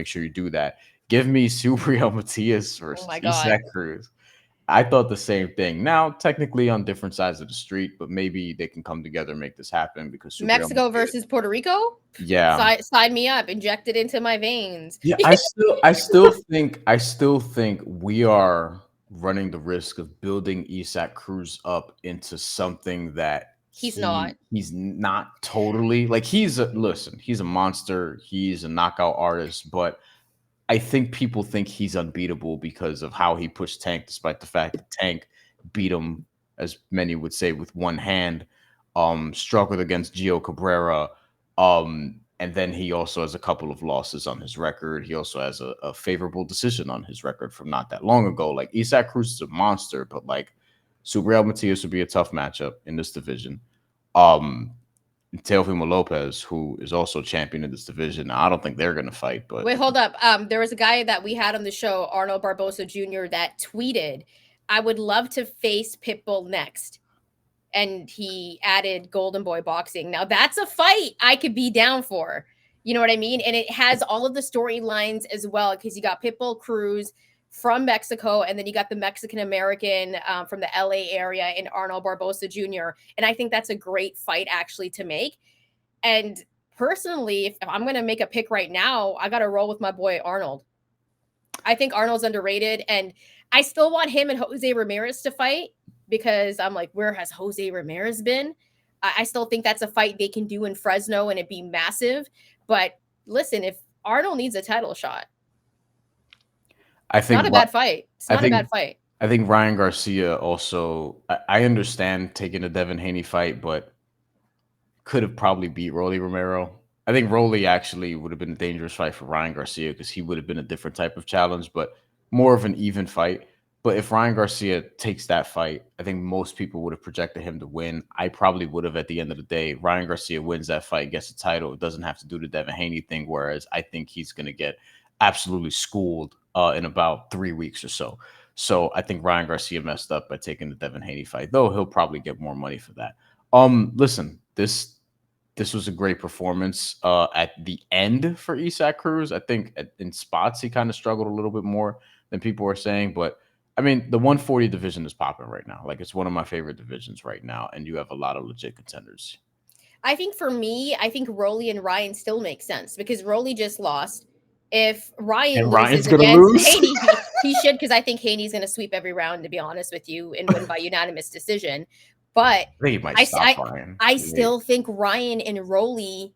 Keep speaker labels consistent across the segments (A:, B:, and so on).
A: make sure you do that. Give me Subriel Matias
B: Oh
A: versus
B: my God.
A: Isaac Cruz. I thought the same thing. Now, technically on different sides of the street, but maybe they can come together and make this happen because Subriel
B: Mexico
A: Matias.
B: versus Puerto Rico?
A: Yeah,
B: Sign me up. Inject it into my veins.
A: yeah. I still think we are running the risk of building Isaac Cruz up into something that
B: He's not.
A: he's not totally like. He's a monster. He's a knockout artist, but I think people think he's unbeatable because of how he pushed Tank, despite the fact that Tank beat him, as many would say, with one hand. Struggled against Gio Cabrera. And then he also has a couple of losses on his record. He also has a favorable decision on his record from not that long ago. Like Isaac Cruz is a monster, but like Subriel Matias would be a tough matchup in this division. Um, Teofimo Lopez, who is also champion in this division. Now, I don't think they're going to fight, but
B: Wait, hold up. There was a guy that we had on the show, Arnold Barbosa Jr., that tweeted, "I would love to face Pitbull next." And he added Golden Boy Boxing. Now that's a fight I could be down for. You know what I mean? And it has all of the storylines as well, because you got Pitbull Cruz from Mexico, and then you got the Mexican American from the LA area in Arnold Barbosa Jr. And I think that's a great fight actually to make. And personally, if I'm going to make a pick right now, I got to roll with my boy Arnold. I think Arnold's underrated, and I still want him and Jose Ramirez to fight, because I'm like, where has Jose Ramirez been? I still think that's a fight they can do in Fresno and it'd be massive. But listen, if Arnold needs a title shot,
A: I
B: it's not
A: think
B: a bad fight. It's
A: I
B: not a
A: think
B: bad fight.
A: I think Ryan Garcia also. I understand taking the Devin Haney fight, but could have probably beat Rolly Romero. I think Rolly actually would have been a dangerous fight for Ryan Garcia because he would have been a different type of challenge, but more of an even fight. But if Ryan Garcia takes that fight, I think most people would have projected him to win. I probably would have at the end of the day. Ryan Garcia wins that fight, gets the title. It doesn't have to do the Devin Haney thing, whereas I think he's going to get absolutely schooled in about 3 weeks or so. So I think Ryan Garcia messed up by taking the Devin Haney fight, though he'll probably get more money for that. Listen, this was a great performance at the end for Isaac Cruz. I think in spots he kind of struggled a little bit more than people were saying, but I mean the 140 division is popping right now. Like it's one of my favorite divisions right now, and you have a lot of legit contenders.
B: I think for me, I think Rolly and Ryan still make sense, because Rolly just lost. If Ryan
A: And Ryan's
B: loses
A: gonna
B: against
A: lose.
B: Haney, he should, because I think Haney's going to sweep every round, to be honest with you, and win by unanimous decision. But
A: I think he might
B: I,
A: stop
B: I,
A: Ryan.
B: I still think Ryan and Rolly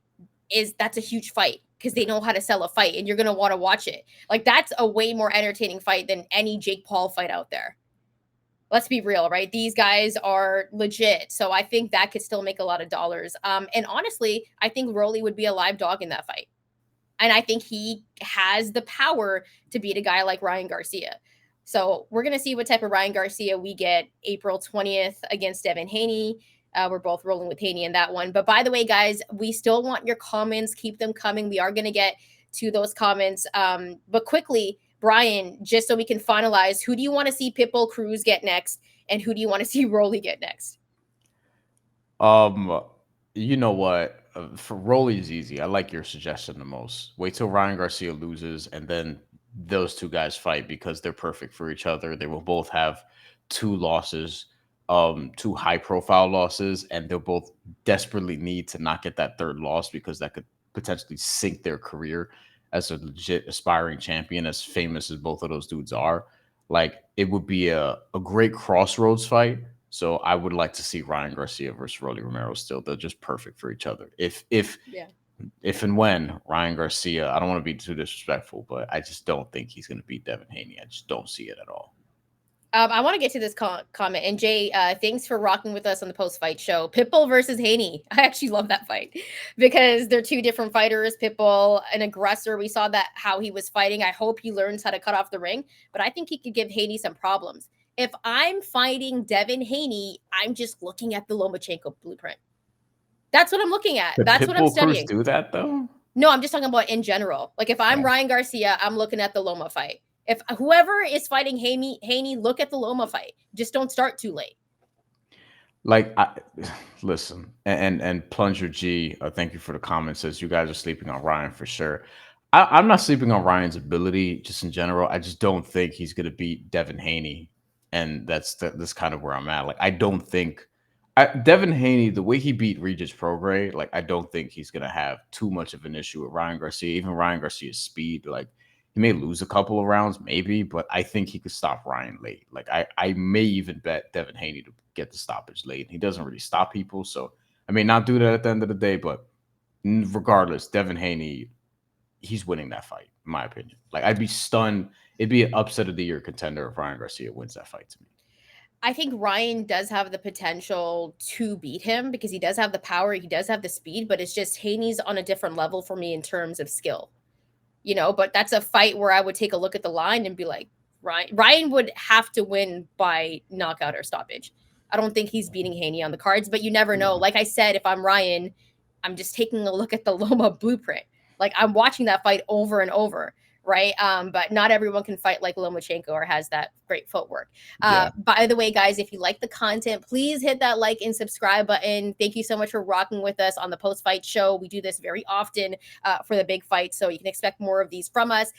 B: that's a huge fight, because they know how to sell a fight, and you're going to want to watch it. Like that's a way more entertaining fight than any Jake Paul fight out there. Let's be real, right? These guys are legit. So I think that could still make a lot of dollars. And honestly, I think Rolly would be a live dog in that fight. And I think he has the power to beat a guy like Ryan Garcia. So we're going to see what type of Ryan Garcia we get April 20th against Devin Haney. We're both rolling with Haney in that one. But by the way, guys, we still want your comments. Keep them coming. We are going to get to those comments. But quickly, Bryan, just so we can finalize, who do you want to see Pitbull Cruz get next? And who do you want to see Rolly get next?
A: Um, you know what? For Rolly is easy. I like your suggestion the most. Wait till Ryan Garcia loses, and then those two guys fight because they're perfect for each other. They will both have two losses, two high profile losses, and they'll both desperately need to not get that third loss because that could potentially sink their career as a legit aspiring champion, as famous as both of those dudes are. Like it would be a great crossroads fight. So I would like to see Ryan Garcia versus Rolly Romero still. They're just perfect for each other.
B: Yeah.
A: If and when Ryan Garcia, I don't want to be too disrespectful, but I just don't think he's going to beat Devin Haney. I just don't see it at all.
B: I want to get to this comment. And Jay, thanks for rocking with us on the post-fight show. Pitbull versus Haney. I actually love that fight because they're two different fighters. Pitbull, an aggressor. We saw that how he was fighting. I hope he learns how to cut off the ring, but I think he could give Haney some problems. If I'm fighting Devin Haney, I'm just looking at the Lomachenko blueprint. That's what I'm looking at.
A: Could
B: That's what I'm
A: Pitbull Cruz
B: studying.
A: do that though?
B: No, I'm just talking about in general. Like if I'm
A: Yeah.
B: Ryan Garcia, I'm looking at the Loma fight. If whoever is fighting Haney, look at the Loma fight. Just don't start too late.
A: Like, listen, and Plunger G, thank you for the comment. Says you guys are sleeping on Ryan for sure. I'm not sleeping on Ryan's ability just in general. I just don't think he's gonna beat Devin Haney, and that's kind of where I'm at. Like, I don't think Devin Haney, the way he beat Regis Prograis, like I don't think he's gonna have too much of an issue with Ryan Garcia. Even Ryan Garcia's speed, like he may lose a couple of rounds, maybe, but I think he could stop Ryan late. Like I may even bet Devin Haney to get the stoppage late. He doesn't really stop people, so I may not do that at the end of the day, but regardless, Devin Haney, he's winning that fight, in my opinion. Like I'd be stunned. It'd be an upset of the year contender if Ryan Garcia wins that fight to me.
B: I think Ryan does have the potential to beat him because he does have the power, he does have the speed, but it's just Haney's on a different level for me in terms of skill. But that's a fight where I would take a look at the line and be like, Ryan would have to win by knockout or stoppage. I don't think he's beating Haney on the cards, but you never know.
A: Yeah.
B: Like I said, if I'm Ryan, I'm just taking a look at the Loma blueprint. Like I'm watching that fight over and over, right? But not everyone can fight like Lomachenko or has that great footwork.
A: Yeah.
B: By the way, guys, if you like the content, please hit that like and subscribe button. Thank you so much for rocking with us on the post-fight show. We do this very often for the big fight, so you can expect more of these from us.